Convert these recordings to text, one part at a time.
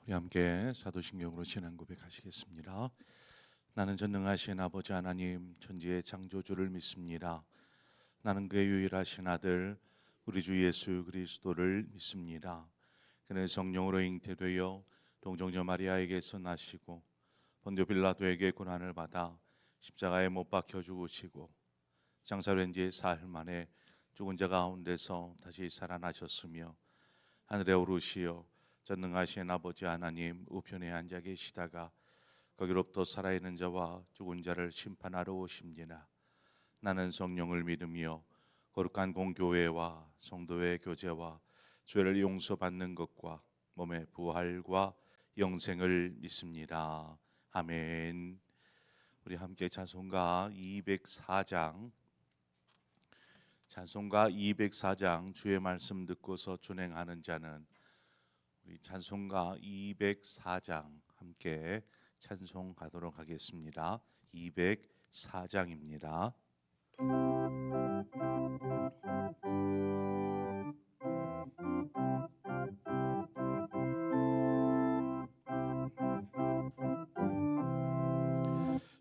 우리 함께 사도신경으로 지난 고백하시겠습니다. 나는 전능하신 아버지 하나님 천지의 창조주를 믿습니다. 나는 그의 유일하신 아들 우리 주 예수 그리스도를 믿습니다. 그는 성령으로 잉태되어 동정녀 마리아에게서 나시고 본디오 빌라도에게 고난을 받아 십자가에 못 박혀 죽으시고 장사된 지 사흘 만에 죽은 자 가운데서 다시 살아나셨으며 하늘에 오르시어 전능하신 아버지 하나님 우편에 앉아 계시다가 거기로부터 살아있는 자와 죽은 자를 심판하러 오십니다. 나는 성령을 믿으며 거룩한 공교회와 성도의 교제와 죄를 용서받는 것과 몸의 부활과 영생을 믿습니다. 아멘. 우리 함께 찬송가 204장 주의 말씀 듣고서 준행하는 자는 우리 찬송가 204장 함께 찬송하도록 하겠습니다. 204장입니다.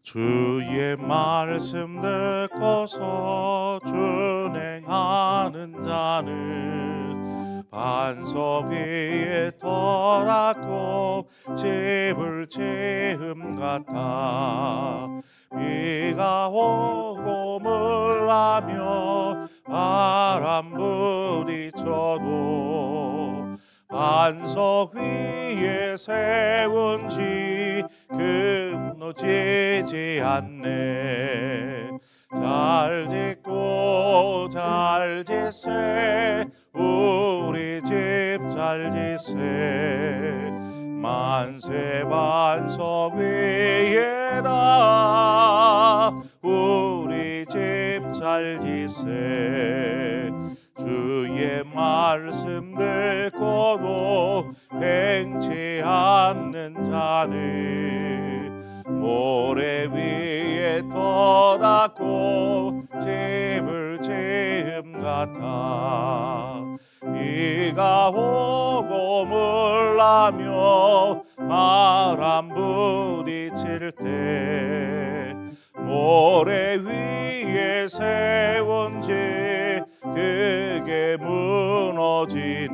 주의 말씀 듣고서 준행하는 자는 반석 위에 터놨고 집을 지음 같아 비가 오고 물나며 바람 부딪혀도 반석 위에 세운 지 무너지지 않네. 잘 짓고 잘 짓세 우리 집 잘 짓세 만세 반석 위에다 우리 집 잘 짓세 주의 말씀 듣고도 행치 않는 자는 모래 위에 떠났고 집을 지음 같아 비가 오고 물나며 바람 부딪힐 때 모래 위에 세운 집 그게 무너지네.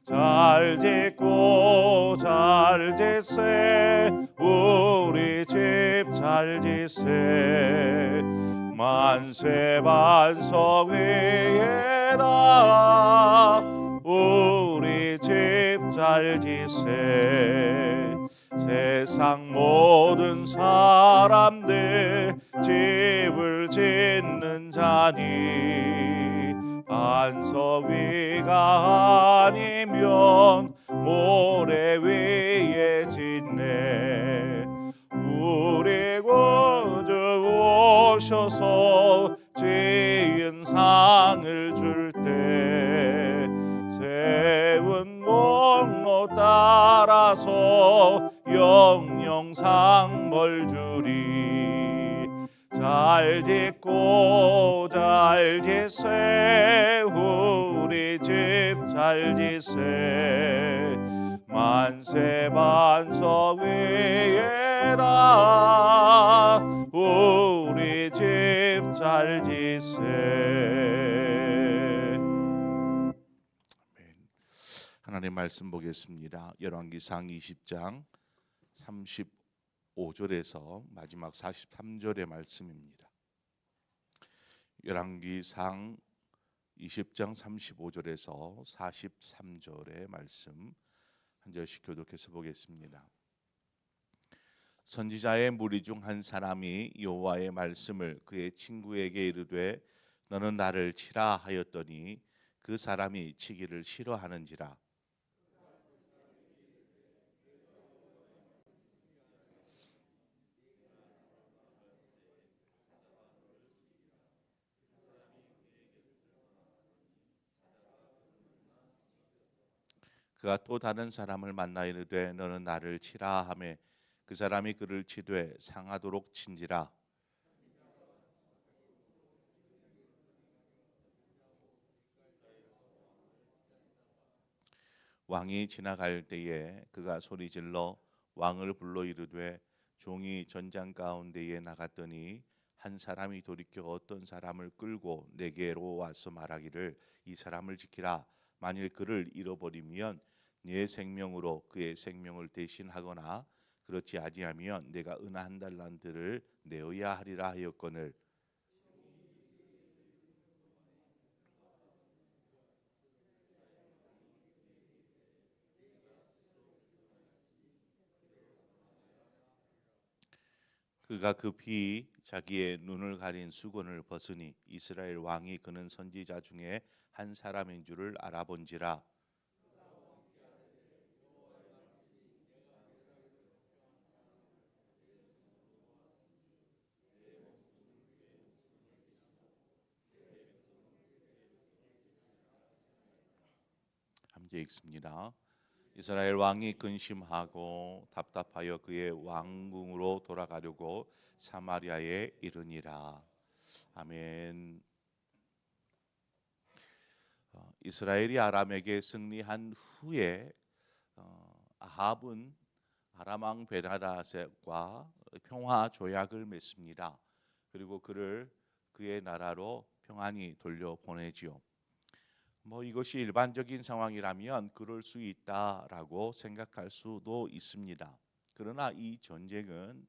잘 짓고 잘 짓세 우리 집 잘 짓세 만세 반석 위에다 우리 집 잘 짓세 세상 모든 사람들 집을 짓는 자니 반석 위가 아니면 모래 위에 짓네. 우리 구주 오셔서 지은 상을 줄 때 세운 공로 따라서 영영상 벌 주리 잘 짓고 잘 짓세 우리 집 잘 짓세 만세 반석 위에다 우리 집 잘 짓세. 하나님 말씀 보겠습니다. 열왕기상 20장 35절에서 마지막 43절의 말씀입니다. 열왕기상 20장 35절에서 43절의 말씀 한 절씩 교독해서 보겠습니다. 선지자의 무리 중 한 사람이 여호와의 말씀을 그의 친구에게 이르되 너는 나를 치라 하였더니 그 사람이 치기를 싫어하는지라 그가 또 다른 사람을 만나 이르되 너는 나를 치라 하매 그 사람이 그를 치되 상하도록 친지라 왕이 지나갈 때에 그가 소리질러 왕을 불러 이르되 종이 전장 가운데에 나갔더니 한 사람이 돌이켜 어떤 사람을 끌고 내게로 와서 말하기를 이 사람을 지키라. 만일 그를 잃어버리면 네 생명으로 그의 생명을 대신하거나 그렇지 아니하면 내가 은하 한 달란트를 내어야 하리라 하였거늘. 그가 급히 자기의 눈을 가린 수건을 벗으니 이스라엘 왕이 그는 선지자 중에 한 사람인 줄을 알아본지라. 함께 읽습니다. 이스라엘 왕이 근심하고 답답하여 그의 왕궁으로 돌아가려고 사마리아에 이르니라. 아멘. 이스라엘이 아람에게 승리한 후에 아합은 아람 왕 베나다셋과 평화 조약을 맺습니다. 그리고 그를 그의 나라로 평안히 돌려보내지요. 이것이 일반적인 상황이라면 그럴 수 있다라고 생각할 수도 있습니다. 그러나 이 전쟁은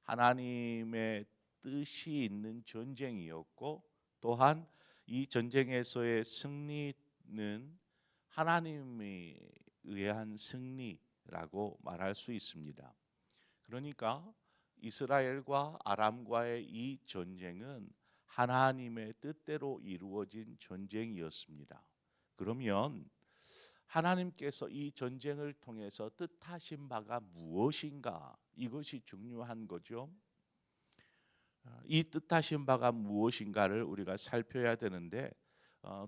하나님의 뜻이 있는 전쟁이었고 또한 이 전쟁에서의 승리는 하나님에 의한 승리라고 말할 수 있습니다. 그러니까 이스라엘과 아람과의 이 전쟁은 하나님의 뜻대로 이루어진 전쟁이었습니다. 그러면 하나님께서 이 전쟁을 통해서 뜻하신 바가 무엇인가? 이것이 중요한 거죠. 이 뜻하신 바가 무엇인가를 우리가 살펴야 되는데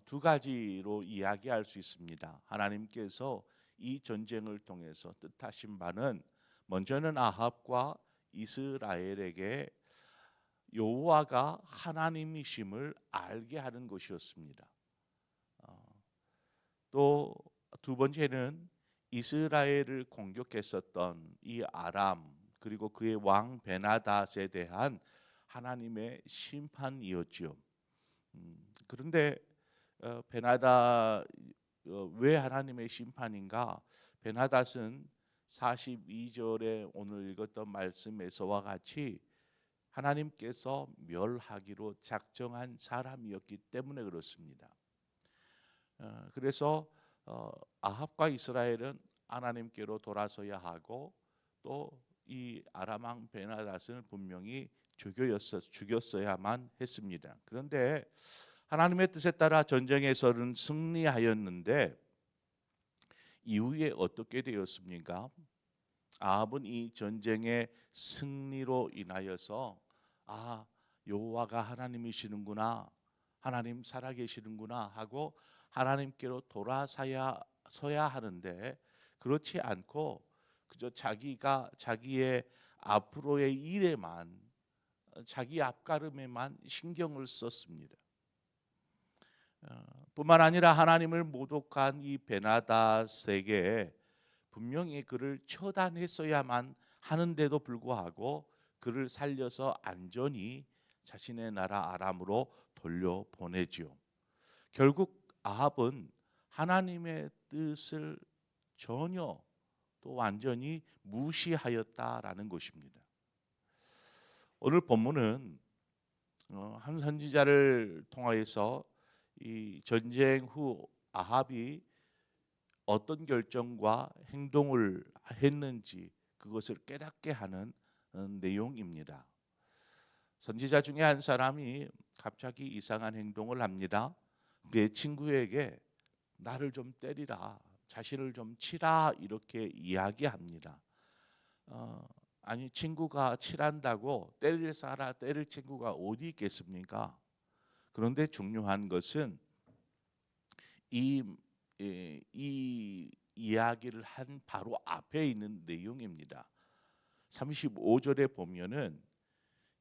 두 가지로 이야기할 수 있습니다. 하나님께서 이 전쟁을 통해서 뜻하신 바는 먼저는 아합과 이스라엘에게 여호와가 하나님이심을 알게 하는 것이었습니다. 또 두 번째는 이스라엘을 공격했었던 이 아람 그리고 그의 왕 베나닷에 대한 하나님의 심판이었죠. 그런데 베나닷 왜 하나님의 심판인가? 베나닷은 42절에 오늘 읽었던 말씀에서와 같이 하나님께서 멸하기로 작정한 사람이었기 때문에 그렇습니다. 그래서 아합과 이스라엘은 하나님께로 돌아서야 하고 또 이 아람 왕 베나닷을 분명히 죽였어야만 했습니다. 그런데 하나님의 뜻에 따라 전쟁에서는 승리하였는데 이후에 어떻게 되었습니까? 아합은 이 전쟁의 승리로 인하여서 여호와가 하나님이시는구나, 하나님 살아계시는구나 하고 하나님께로 돌아서야 하는데 그렇지 않고 그저 자기의 앞으로의 일에만 자기 앞가름에만 신경을 썼습니다. 뿐만 아니라 하나님을 모독한 이 베나닷에게 분명히 그를 처단했어야만 하는데도 불구하고 그를 살려서 안전히 자신의 나라 아람으로 돌려보내지요. 결국 아합은 하나님의 뜻을 전혀 또 완전히 무시하였다라는 것입니다. 오늘 본문은 한 선지자를 통하여서 이 전쟁 후 아합이 어떤 결정과 행동을 했는지 그것을 깨닫게 하는 내용입니다. 선지자 중에 한 사람이 갑자기 이상한 행동을 합니다. 그의 친구에게 나를 좀 때리라, 자신을 좀 치라 이렇게 이야기합니다. 아니 친구가 치란다고 때릴 친구가 어디 있겠습니까? 그런데 중요한 것은 이 이야기를 한 바로 앞에 있는 내용입니다. 35절에 보면은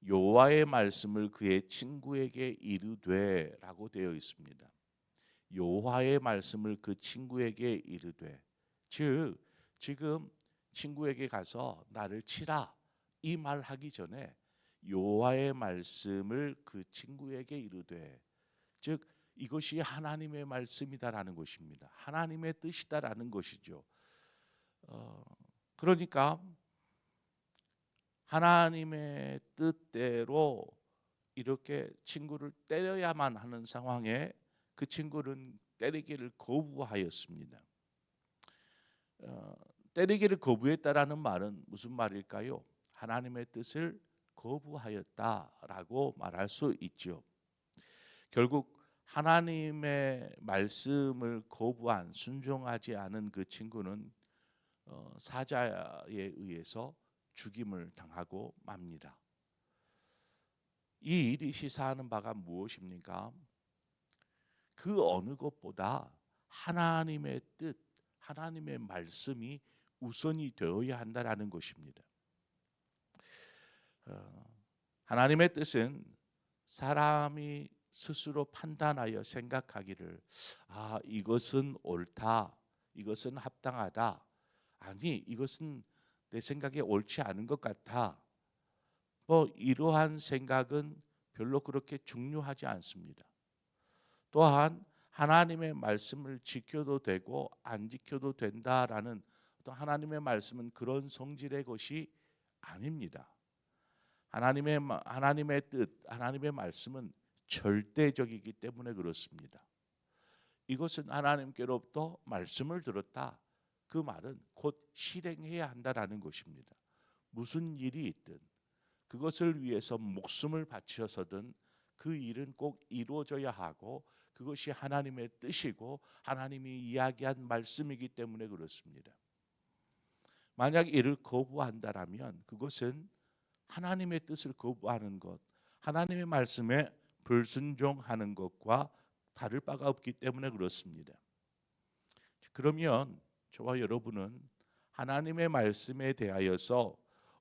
여호와의 말씀을 그의 친구에게 이르되라고 되어 있습니다. 여호와의 말씀을 그 친구에게 이르되 즉 지금 친구에게 가서 나를 치라 이 말 하기 전에 여호와의 말씀을 그 친구에게 이르되, 즉 이것이 하나님의 말씀이다라는 것입니다. 하나님의 뜻이다라는 것이죠. 그러니까 하나님의 뜻대로 이렇게 친구를 때려야만 하는 상황에 그 친구는 때리기를 거부하였습니다. 때리기를 거부했다라는 말은 무슨 말일까요? 하나님의 뜻을 거부하였다라고 말할 수 있죠. 결국 하나님의 말씀을 거부한, 순종하지 않은 그 친구는 사자에 의해서 죽임을 당하고 맙니다. 이 일이 시사하는 바가 무엇입니까? 그 어느 것보다 하나님의 뜻, 하나님의 말씀이 우선이 되어야 한다라는 것입니다. 하나님의 뜻은 사람이 스스로 판단하여 생각하기를 이것은 옳다, 이것은 합당하다, 아니 이것은 내 생각에 옳지 않은 것 같아, 이러한 생각은 별로 그렇게 중요하지 않습니다. 또한 하나님의 말씀을 지켜도 되고 안 지켜도 된다라는 어떤 하나님의 말씀은 그런 성질의 것이 아닙니다. 하나님의 뜻, 하나님의 말씀은 절대적이기 때문에 그렇습니다. 이것은 하나님께로부터 말씀을 들었다, 그 말은 곧 실행해야 한다라는 것입니다. 무슨 일이 있든 그것을 위해서 목숨을 바쳐서든 그 일은 꼭 이루어져야 하고, 그것이 하나님의 뜻이고 하나님이 이야기한 말씀이기 때문에 그렇습니다. 만약 이를 거부한다라면 그것은 하나님의 뜻을 거부하는 것, 하나님의 말씀에 불순종하는 것과 다를 바가 없기 때문에 그렇습니다. 그러면 저와 여러분은 하나님의 말씀에 대하여서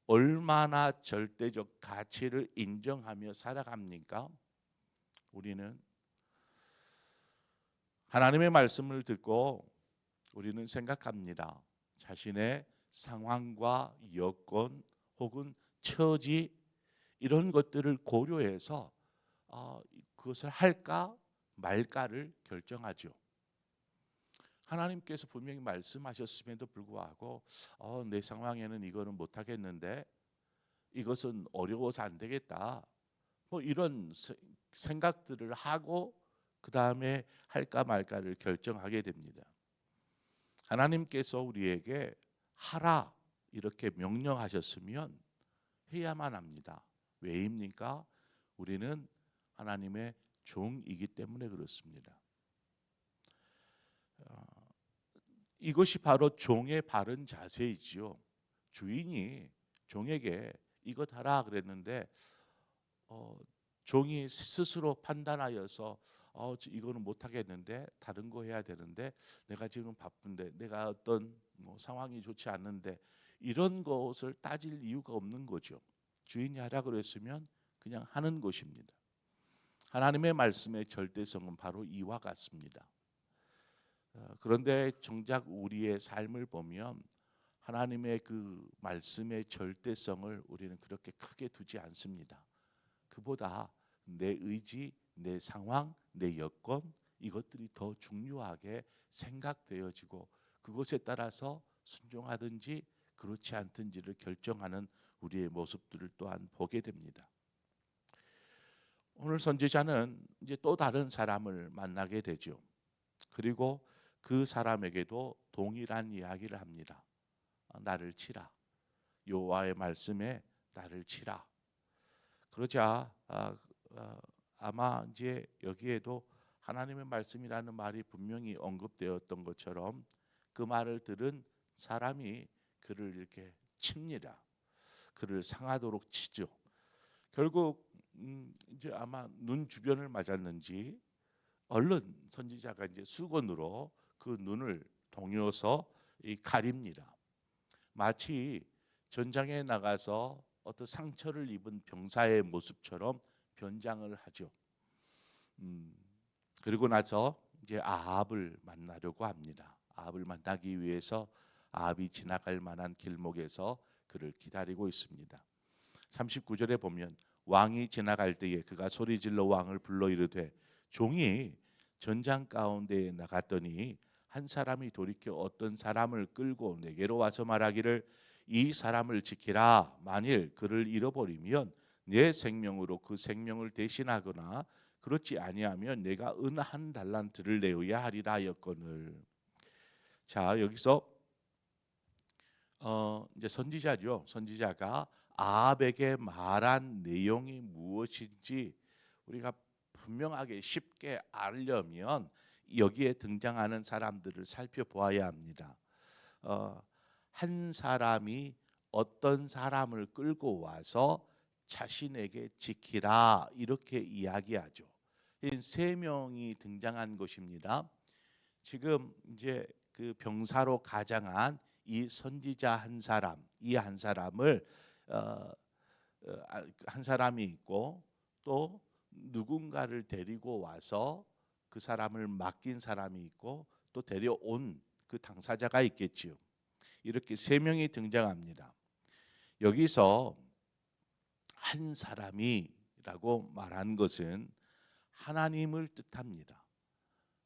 얼마나 절대적 가치를 인정하며 살아갑니까? 우리는 하나님의 말씀을 듣고 우리는 생각합니다. 자신의 상황과 여건 혹은 처지 이런 것들을 고려해서 그것을 할까 말까를 결정하죠. 하나님께서 분명히 말씀하셨음에도 불구하고 내 상황에는 이거는 못하겠는데, 이것은 어려워서 안 되겠다, 이런 생각들을 하고 그 다음에 할까 말까를 결정하게 됩니다. 하나님께서 우리에게 하라 이렇게 명령하셨으면 해야만 합니다. 왜입니까? 우리는 하나님의 종이기 때문에 그렇습니다. 이것이 바로 종의 바른 자세이지요. 주인이 종에게 이것 하라 그랬는데 종이 스스로 판단하여서 이거는 못하겠는데, 다른 거 해야 되는데, 내가 지금 바쁜데, 내가 어떤 상황이 좋지 않는데, 이런 것을 따질 이유가 없는 거죠. 주인이 하라 그랬으면 그냥 하는 것입니다. 하나님의 말씀의 절대성은 바로 이와 같습니다. 그런데 정작 우리의 삶을 보면 하나님의 그 말씀의 절대성을 우리는 그렇게 크게 두지 않습니다. 그보다 내 의지, 내 상황, 내 여건, 이것들이 더 중요하게 생각되어지고 그것에 따라서 순종하든지 그렇지 않든지를 결정하는 우리의 모습들을 또한 보게 됩니다. 오늘 선지자는 이제 또 다른 사람을 만나게 되죠. 그리고 그 사람에게도 동일한 이야기를 합니다. 나를 치라. 여호와의 말씀에 나를 치라. 그러자 아마 이제 여기에도 하나님의 말씀이라는 말이 분명히 언급되었던 것처럼 그 말을 들은 사람이 그를 이렇게 칩니다. 그를 상하도록 치죠. 결국 이제 아마 눈 주변을 맞았는지 얼른 선지자가 이제 수건으로 그 눈을 동여서 가립니다. 마치 전장에 나가서 어떤 상처를 입은 병사의 모습처럼 변장을 하죠. 그리고 나서 이제 아합을 만나려고 합니다. 아합을 만나기 위해서 아합이 지나갈 만한 길목에서 그를 기다리고 있습니다. 39절에 보면 왕이 지나갈 때에 그가 소리질러 왕을 불러 이르되 종이 전장 가운데에 나갔더니 한 사람이 돌이켜 어떤 사람을 끌고 내게로 와서 말하기를 이 사람을 지키라. 만일 그를 잃어버리면 내 생명으로 그 생명을 대신하거나 그렇지 아니하면 내가 은 한 달란트를 내어야 하리라 하였거늘. 자, 여기서 이제 선지자죠. 선지자가 아합에게 말한 내용이 무엇인지 우리가 분명하게 쉽게 알려면 여기에 등장하는 사람들을 살펴보아야 합니다. 한 사람이 어떤 사람을 끌고 와서 자신에게 지키라 이렇게 이야기하죠. 세 명이 등장한 것입니다. 지금 이제 그 병사로 가장한 이 선지자 한 사람, 이 한 사람을 한 사람이 있고 또 누군가를 데리고 와서 그 사람을 맡긴 사람이 있고 또 데려온 그 당사자가 있겠지요. 이렇게 세 명이 등장합니다. 여기서 한 사람이라고 말한 것은 하나님을 뜻합니다.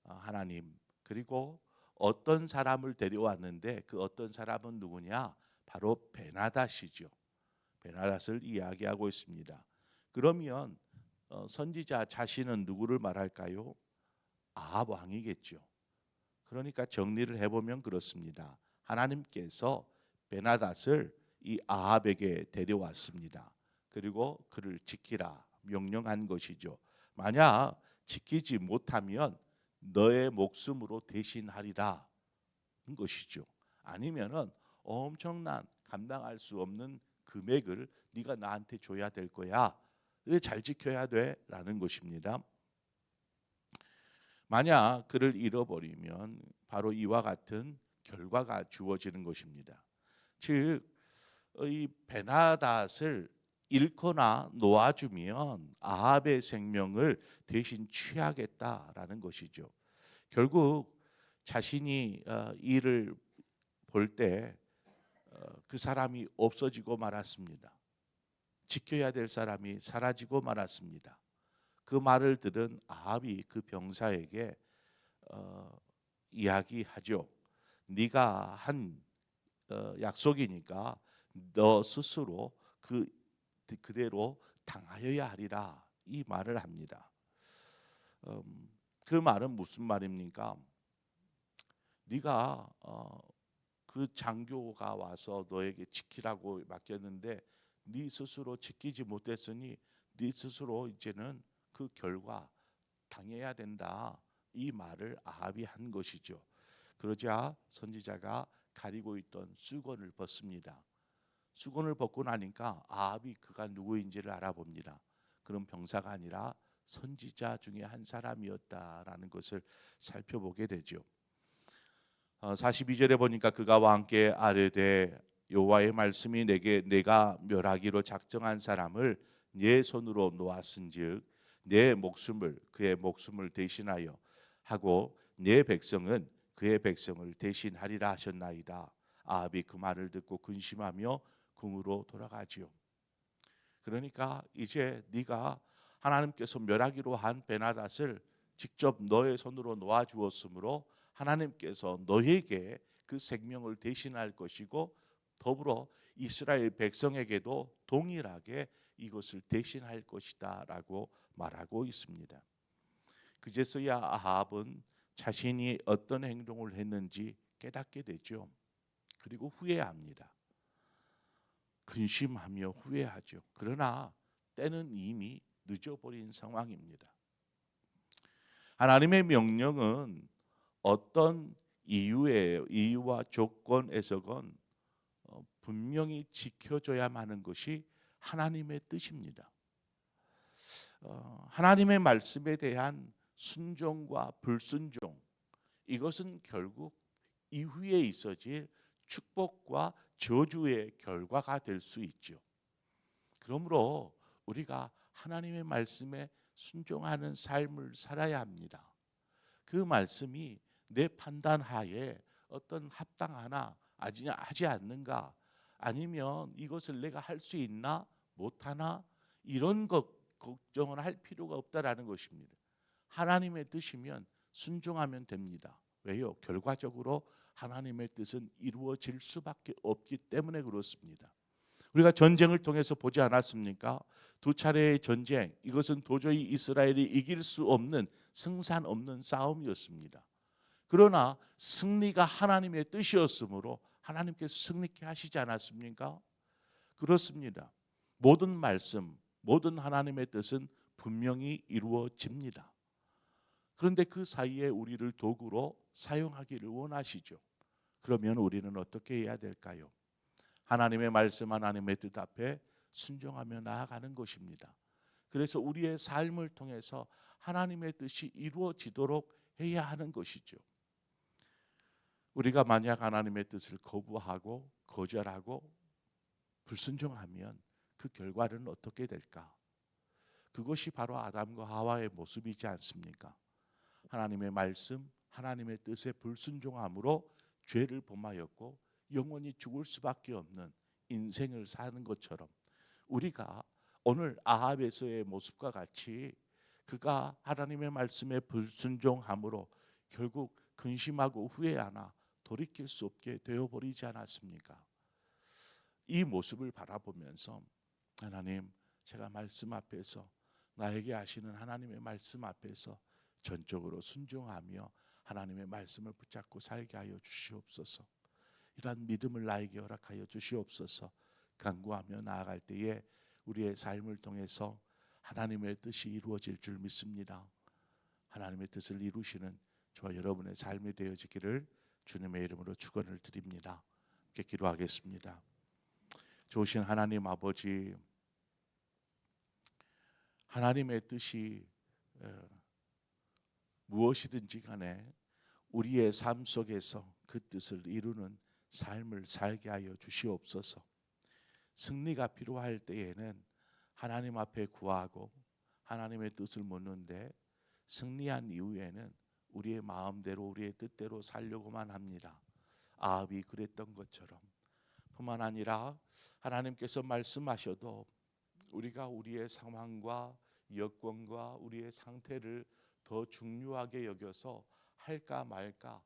하나님. 그리고 어떤 사람을 데려왔는데 그 어떤 사람은 누구냐? 바로 베나닷이죠. 베나닷을 이야기하고 있습니다. 그러면 선지자 자신은 누구를 말할까요? 아합 왕이겠죠. 그러니까 정리를 해보면 그렇습니다. 하나님께서 베나닷을 이 아합에게 데려왔습니다. 그리고 그를 지키라 명령한 것이죠. 만약 지키지 못하면 너의 목숨으로 대신하리라 것이죠. 아니면은 엄청난 감당할 수 없는 금액을 네가 나한테 줘야 될 거야. 잘 지켜야 돼라는 것입니다. 만약 그를 잃어버리면 바로 이와 같은 결과가 주어지는 것입니다. 즉, 이 베나닷을 잃거나 놓아주면 아합의 생명을 대신 취하겠다라는 것이죠. 결국 자신이 이를 볼 때 그 사람이 없어지고 말았습니다. 지켜야 될 사람이 사라지고 말았습니다. 그 말을 들은 아합이 그 병사에게 이야기하죠. 네가 한 약속이니까 너 스스로 그대로 당하여야 하리라 이 말을 합니다. 그 말은 무슨 말입니까? 네가 그 장교가 와서 너에게 지키라고 맡겼는데 네 스스로 지키지 못했으니 네 스스로 이제는 그 결과 당해야 된다. 이 말을 아합이 한 것이죠. 그러자 선지자가 가리고 있던 수건을 벗습니다. 수건을 벗고 나니까 아합이 그가 누구인지를 알아봅니다. 그런 병사가 아니라 선지자 중에 한 사람이었다라는 것을 살펴보게 되죠. 42절에 보니까 그가 왕께 아뢰되 여호와의 말씀이 내게 내가 멸하기로 작정한 사람을 네 손으로 놓았은즉 내 목숨을 그의 목숨을 대신하여 하고 내 백성은 그의 백성을 대신하리라 하셨나이다. 아합이 그 말을 듣고 근심하며 궁으로 돌아가지요. 그러니까 이제 네가 하나님께서 멸하기로 한 베나닷을 직접 너의 손으로 놓아 주었으므로 하나님께서 너에게 그 생명을 대신할 것이고 더불어 이스라엘 백성에게도 동일하게 이것을 대신할 것이다라고 말하고 있습니다. 그제서야 아합은 자신이 어떤 행동을 했는지 깨닫게 되죠. 그리고 후회합니다. 근심하며 후회하죠. 그러나 때는 이미 늦어버린 상황입니다. 하나님의 명령은 어떤 이유와 조건에서건 분명히 지켜줘야만 하는 것이 하나님의 뜻입니다. 하나님의 말씀에 대한 순종과 불순종 이것은 결국 이후에 있어질 축복과 저주의 결과가 될 수 있죠. 그러므로 우리가 하나님의 말씀에 순종하는 삶을 살아야 합니다. 그 말씀이 내 판단하에 어떤 합당하나 하지 않는가, 아니면 이것을 내가 할 수 있나 못하나, 이런 것 걱정을 할 필요가 없다라는 것입니다. 하나님의 뜻이면 순종하면 됩니다. 왜요? 결과적으로 하나님의 뜻은 이루어질 수밖에 없기 때문에 그렇습니다. 우리가 전쟁을 통해서 보지 않았습니까? 두 차례의 전쟁, 이것은 도저히 이스라엘이 이길 수 없는, 승산 없는 싸움이었습니다. 그러나 승리가 하나님의 뜻이었으므로 하나님께서 승리케 하시지 않았습니까? 그렇습니다. 모든 말씀, 모든 하나님의 뜻은 분명히 이루어집니다. 그런데 그 사이에 우리를 도구로 사용하기를 원하시죠. 그러면 우리는 어떻게 해야 될까요? 하나님의 말씀, 하나님의 뜻 앞에 순종하며 나아가는 것입니다. 그래서 우리의 삶을 통해서 하나님의 뜻이 이루어지도록 해야 하는 것이죠. 우리가 만약 하나님의 뜻을 거부하고 거절하고 불순종하면 그 결과는 어떻게 될까? 그것이 바로 아담과 하와의 모습이지 않습니까? 하나님의 말씀, 하나님의 뜻에 불순종함으로 죄를 범하였고 영원히 죽을 수밖에 없는 인생을 사는 것처럼, 우리가 오늘 아합에서의 모습과 같이 그가 하나님의 말씀에 불순종함으로 결국 근심하고 후회하나 돌이킬 수 없게 되어버리지 않았습니까? 이 모습을 바라보면서 하나님, 제가 말씀 앞에서, 나에게 하시는 하나님의 말씀 앞에서 전적으로 순종하며 하나님의 말씀을 붙잡고 살게 하여 주시옵소서. 이러한 믿음을 나에게 허락하여 주시옵소서. 간구하며 나아갈 때에 우리의 삶을 통해서 하나님의 뜻이 이루어질 줄 믿습니다. 하나님의 뜻을 이루시는 저와 여러분의 삶이 되어지기를 주님의 이름으로 축원을 드립니다. 함께 기도하겠습니다. 좋으신 하나님 아버지, 하나님의 뜻이 무엇이든지 간에 우리의 삶 속에서 그 뜻을 이루는 삶을 살게 하여 주시옵소서. 승리가 필요할 때에는 하나님 앞에 구하고 하나님의 뜻을 묻는데, 승리한 이후에는 우리의 마음대로 우리의 뜻대로 살려고만 합니다. 아합이 그랬던 것처럼. 뿐만 아니라 하나님께서 말씀하셔도 우리가 우리의 상황과 여건과 우리의 상태를 더 중요하게 여겨서 할까 말까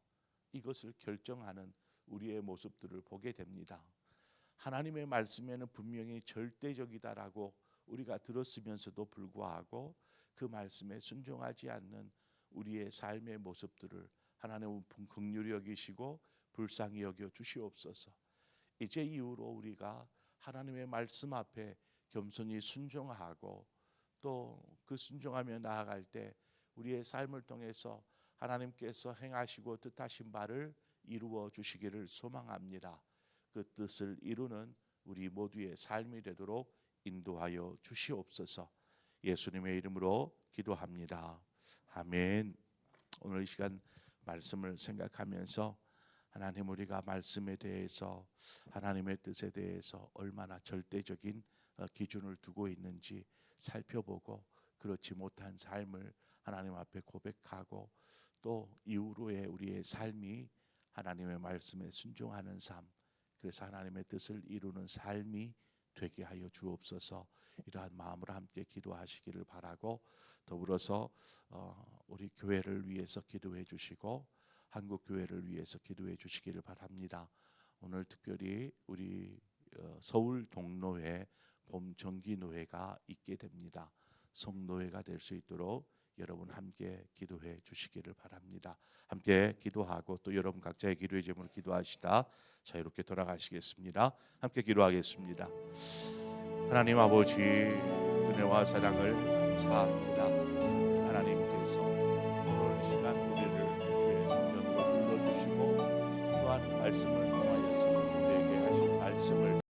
이것을 결정하는 우리의 모습들을 보게 됩니다. 하나님의 말씀에는 분명히 절대적이다라고 우리가 들었으면서도 불구하고 그 말씀에 순종하지 않는 우리의 삶의 모습들을 하나님은 긍휼히 여기시고 불쌍히 여겨 주시옵소서. 이제 이후로 우리가 하나님의 말씀 앞에 겸손히 순종하고 또 그 순종하며 나아갈 때 우리의 삶을 통해서 하나님께서 행하시고 뜻하신 바를 이루어 주시기를 소망합니다. 그 뜻을 이루는 우리 모두의 삶이 되도록 인도하여 주시옵소서. 예수님의 이름으로 기도합니다. 아멘. 오늘 이 시간 말씀을 생각하면서 하나님, 우리가 말씀에 대해서, 하나님의 뜻에 대해서 얼마나 절대적인 기준을 두고 있는지 살펴보고, 그렇지 못한 삶을 하나님 앞에 고백하고, 또 이후로의 우리의 삶이 하나님의 말씀에 순종하는 삶, 그래서 하나님의 뜻을 이루는 삶이 되게 하여 주옵소서. 이러한 마음으로 함께 기도하시기를 바라고, 더불어서 우리 교회를 위해서 기도해 주시고 한국 교회를 위해서 기도해 주시기를 바랍니다. 오늘 특별히 우리 서울 동로에 봄 정기 노회가 있게 됩니다. 성노회가 될 수 있도록 여러분 함께 기도해 주시기를 바랍니다. 함께 기도하고 또 여러분 각자의 기도의 제목을 기도하시다 자유롭게 돌아가시겠습니다. 함께 기도하겠습니다. 하나님 아버지, 은혜와 사랑을 감사합니다.